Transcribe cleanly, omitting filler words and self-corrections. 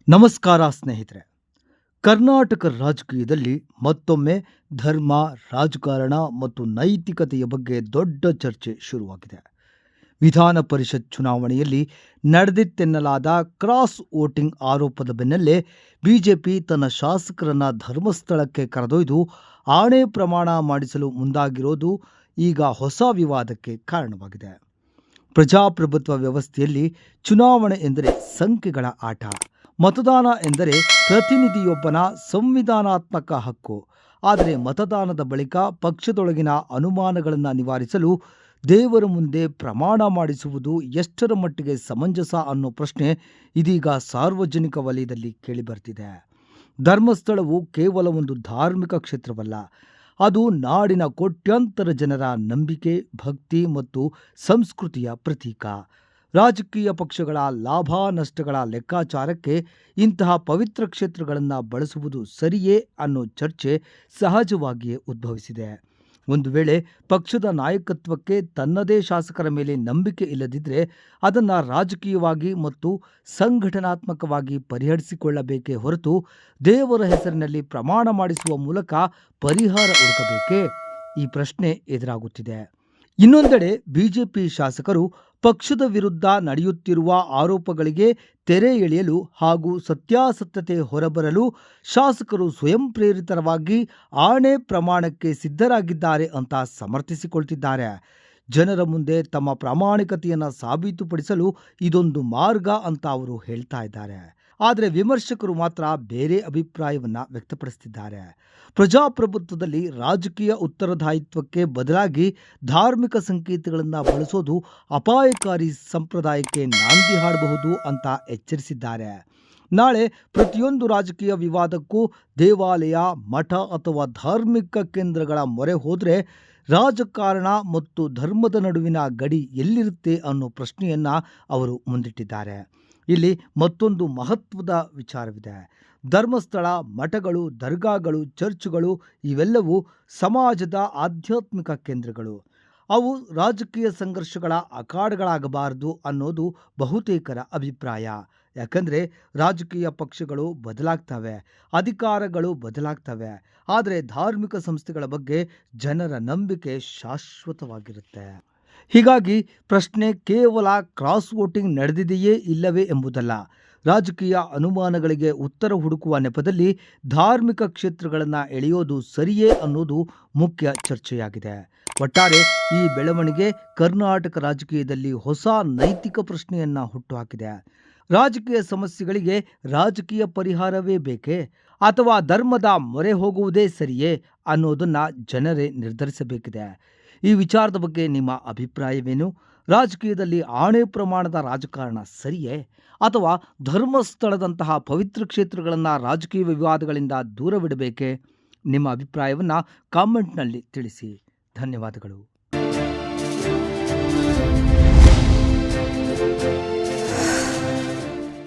ನಮಸ್ಕಾರ ಸ್ನೇಹಿತರೆ. ಕರ್ನಾಟಕ ರಾಜಕೀಯದಲ್ಲಿ ಮತ್ತೊಮ್ಮೆ ಧರ್ಮ, ರಾಜಕಾರಣ ಮತ್ತು ನೈತಿಕತೆಯ ಬಗ್ಗೆ ದೊಡ್ಡ ಚರ್ಚೆ ಶುರುವಾಗಿದೆ. ವಿಧಾನ ಪರಿಷತ್ ಚುನಾವಣೆಯಲ್ಲಿ ನಡೆದಿತ್ತೆನ್ನಲಾದ ಕ್ರಾಸ್ ವೋಟಿಂಗ್ ಆರೋಪದ ಬೆನ್ನಲ್ಲೇ ಬಿಜೆಪಿ ತನ್ನ ಶಾಸಕರನ್ನ ಧರ್ಮಸ್ಥಳಕ್ಕೆ ಕರೆದೊಯ್ದು ಆಣೆ ಪ್ರಮಾಣ ಮಾಡಿಸಲು ಮುಂದಾಗಿರೋದು ಈಗ ಹೊಸ ವಿವಾದಕ್ಕೆ ಕಾರಣವಾಗಿದೆ. ಪ್ರಜಾಪ್ರಭುತ್ವ ವ್ಯವಸ್ಥೆಯಲ್ಲಿ ಚುನಾವಣೆ ಎಂದರೆ ಸಂಖ್ಯೆಗಳ ಆಟ. ಮತದಾನ ಎಂದರೆ ಪ್ರತಿನಿಧಿಯೊಬ್ಬನ ಸಂವಿಧಾನಾತ್ಮಕ ಹಕ್ಕು. ಆದರೆ ಮತದಾನದ ಬಳಿಕ ಪಕ್ಷದೊಳಗಿನ ಅನುಮಾನಗಳನ್ನು ನಿವಾರಿಸಲು ದೇವರ ಮುಂದೆ ಪ್ರಮಾಣ ಮಾಡಿಸುವುದು ಎಷ್ಟರ ಮಟ್ಟಿಗೆ ಸಮಂಜಸ ಅನ್ನೋ ಪ್ರಶ್ನೆ ಇದೀಗ ಸಾರ್ವಜನಿಕ ವಲಯದಲ್ಲಿ ಕೇಳಿಬರ್ತಿದೆ. ಧರ್ಮಸ್ಥಳವು ಕೇವಲ ಒಂದು ಧಾರ್ಮಿಕ ಕ್ಷೇತ್ರವಲ್ಲ, ಅದು ನಾಡಿನ ಕೋಟ್ಯಾಂತರ ಜನರ ನಂಬಿಕೆ, ಭಕ್ತಿ ಮತ್ತು ಸಂಸ್ಕೃತಿಯ ಪ್ರತೀಕ. ರಾಜಕೀಯ ಪಕ್ಷಗಳ ಲಾಭ ನಷ್ಟಗಳ ಲೆಕ್ಕಾಚಾರಕ್ಕೆ ಇಂತಹ ಪವಿತ್ರ ಕ್ಷೇತ್ರಗಳನ್ನು ಬಳಸುವುದು ಸರಿಯೇ ಅನ್ನೋ ಚರ್ಚೆ ಸಹಜವಾಗಿಯೇ ಉದ್ಭವಿಸಿದೆ. ಒಂದು ವೇಳೆ ಪಕ್ಷದ ನಾಯಕತ್ವಕ್ಕೆ ತನ್ನದೇ ಶಾಸಕರ ಮೇಲೆ ನಂಬಿಕೆ ಇಲ್ಲದಿದ್ದರೆ ಅದನ್ನು ರಾಜಕೀಯವಾಗಿ ಮತ್ತು ಸಂಘಟನಾತ್ಮಕವಾಗಿ ಪರಿಹರಿಸಿಕೊಳ್ಳಬೇಕೇ ಹೊರತು ದೇವರ ಹೆಸರಿನಲ್ಲಿ ಪ್ರಮಾಣ ಮಾಡಿಸುವ ಮೂಲಕ ಪರಿಹಾರ ಹುಡುಕಬೇಕೇ? ಈ ಪ್ರಶ್ನೆ ಎದುರಾಗುತ್ತಿದೆ. ಇನ್ನೊಂದೆಡೆ ಬಿಜೆಪಿ ಶಾಸಕರು ಪಕ್ಷದ ವಿರುದ್ಧ ನಡೆಯುತ್ತಿರುವ ಆರೋಪಗಳಿಗೆ ತೆರೆ ಎಳೆಯಲು ಹಾಗೂ ಸತ್ಯಾಸತ್ಯತೆ ಹೊರಬರಲು ಶಾಸಕರು ಸ್ವಯಂ ಪ್ರೇರಿತವಾಗಿ ಆಣೆ ಪ್ರಮಾಣಕ್ಕೆ ಸಿದ್ಧರಾಗಿದ್ದಾರೆ ಅಂತ ಸಮರ್ಥಿಸಿಕೊಳ್ತಿದ್ದಾರೆ. ಜನರ ಮುಂದೆ ತಮ್ಮ ಪ್ರಾಮಾಣಿಕತೆಯನ್ನು ಸಾಬೀತುಪಡಿಸಲು ಇದೊಂದು ಮಾರ್ಗ ಅಂತ ಅವರು ಹೇಳ್ತಾ ಇದ್ದಾರೆ. ಆದರೆ ವಿಮರ್ಶಕರು ಮಾತ್ರ ಬೇರೆ ಅಭಿಪ್ರಾಯವನ್ನು ವ್ಯಕ್ತಪಡಿಸುತ್ತಿದ್ದಾರೆ. ಪ್ರಜಾಪ್ರಭುತ್ವದಲ್ಲಿ ರಾಜಕೀಯ ಉತ್ತರದಾಯಿತ್ವಕ್ಕೆ ಬದಲಾಗಿ ಧಾರ್ಮಿಕ ಸಂಕೇತಗಳನ್ನು ಬಳಸೋದು ಅಪಾಯಕಾರಿ ಸಂಪ್ರದಾಯಕ್ಕೆ ನಾಂದಿ ಹಾಡಬಹುದು ಅಂತ ಎಚ್ಚರಿಸಿದ್ದಾರೆ. ನಾಳೆ ಪ್ರತಿಯೊಂದು ರಾಜಕೀಯ ವಿವಾದಕ್ಕೂ ದೇವಾಲಯ, ಮಠ ಅಥವಾ ಧಾರ್ಮಿಕ ಕೇಂದ್ರಗಳ ಮೊರೆ ಹೋದರೆ ರಾಜಕಾರಣ ಮತ್ತು ಧರ್ಮದ ನಡುವಿನ ಗಡಿ ಎಲ್ಲಿರುತ್ತೆ ಅನ್ನೋ ಪ್ರಶ್ನೆಯನ್ನು ಅವರು ಮುಂದಿಟ್ಟಿದ್ದಾರೆ. ಇಲ್ಲಿ ಮತ್ತೊಂದು ಮಹತ್ವದ ವಿಚಾರವಿದೆ. ಧರ್ಮಸ್ಥಳ, ಮಠಗಳು, ದರ್ಗಾಗಳು, ಚರ್ಚ್ಗಳು ಇವೆಲ್ಲವೂ ಸಮಾಜದ ಆಧ್ಯಾತ್ಮಿಕ ಕೇಂದ್ರಗಳು. ಅವು ರಾಜಕೀಯ ಸಂಘರ್ಷಗಳ ಅಖಾಡಗಳಾಗಬಾರದು ಅನ್ನೋದು ಬಹುತೇಕರ ಅಭಿಪ್ರಾಯ. ಯಾಕಂದರೆ ರಾಜಕೀಯ ಪಕ್ಷಗಳು ಬದಲಾಗ್ತವೆ, ಅಧಿಕಾರಗಳು ಬದಲಾಗ್ತವೆ, ಆದರೆ ಧಾರ್ಮಿಕ ಸಂಸ್ಥೆಗಳ ಬಗ್ಗೆ ಜನರ ನಂಬಿಕೆ ಶಾಶ್ವತವಾಗಿರುತ್ತೆ. ಹೀಗಾಗಿ ಪ್ರಶ್ನೆ ಕೇವಲ ಕ್ರಾಸ್ ವೋಟಿಂಗ್ ನಡೆದಿದೆಯೇ ಇಲ್ಲವೇ ಎಂಬುದಲ್ಲ. ರಾಜಕೀಯ ಅನುಮಾನಗಳಿಗೆ ಉತ್ತರ ಹುಡುಕುವ ನೆಪದಲ್ಲಿ ಧಾರ್ಮಿಕ ಕ್ಷೇತ್ರಗಳನ್ನು ಎಳೆಯೋದು ಸರಿಯೇ ಅನ್ನೋದು ಮುಖ್ಯ ಚರ್ಚೆಯಾಗಿದೆ. ಒಟ್ಟಾರೆ ಈ ಬೆಳವಣಿಗೆ ಕರ್ನಾಟಕ ರಾಜಕೀಯದಲ್ಲಿ ಹೊಸ ನೈತಿಕ ಪ್ರಶ್ನೆಯನ್ನು ಹುಟ್ಟುಹಾಕಿದೆ. ರಾಜಕೀಯ ಸಮಸ್ಯೆಗಳಿಗೆ ರಾಜಕೀಯ ಪರಿಹಾರವೇ ಬೇಕೇ ಅಥವಾ ಧರ್ಮದ ಮೊರೆ ಹೋಗುವುದೇ ಸರಿಯೇ ಅನ್ನೋದನ್ನು ಜನರೇ ನಿರ್ಧರಿಸಬೇಕಿದೆ. ಈ ವಿಚಾರದ ಬಗ್ಗೆ ನಿಮ್ಮ ಅಭಿಪ್ರಾಯವೇನು? ರಾಜಕೀಯದಲ್ಲಿ ಆಣೆ ಪ್ರಮಾಣದ ರಾಜಕಾರಣ ಸರಿಯೇ ಅಥವಾ ಧರ್ಮಸ್ಥಳದಂತಹ ಪವಿತ್ರ ಕ್ಷೇತ್ರಗಳನ್ನು ರಾಜಕೀಯ ವಿವಾದಗಳಿಂದ ದೂರವಿಡಬೇಕೇ? ನಿಮ್ಮ ಅಭಿಪ್ರಾಯವನ್ನು ಕಾಮೆಂಟ್ನಲ್ಲಿ ತಿಳಿಸಿ. ಧನ್ಯವಾದಗಳು.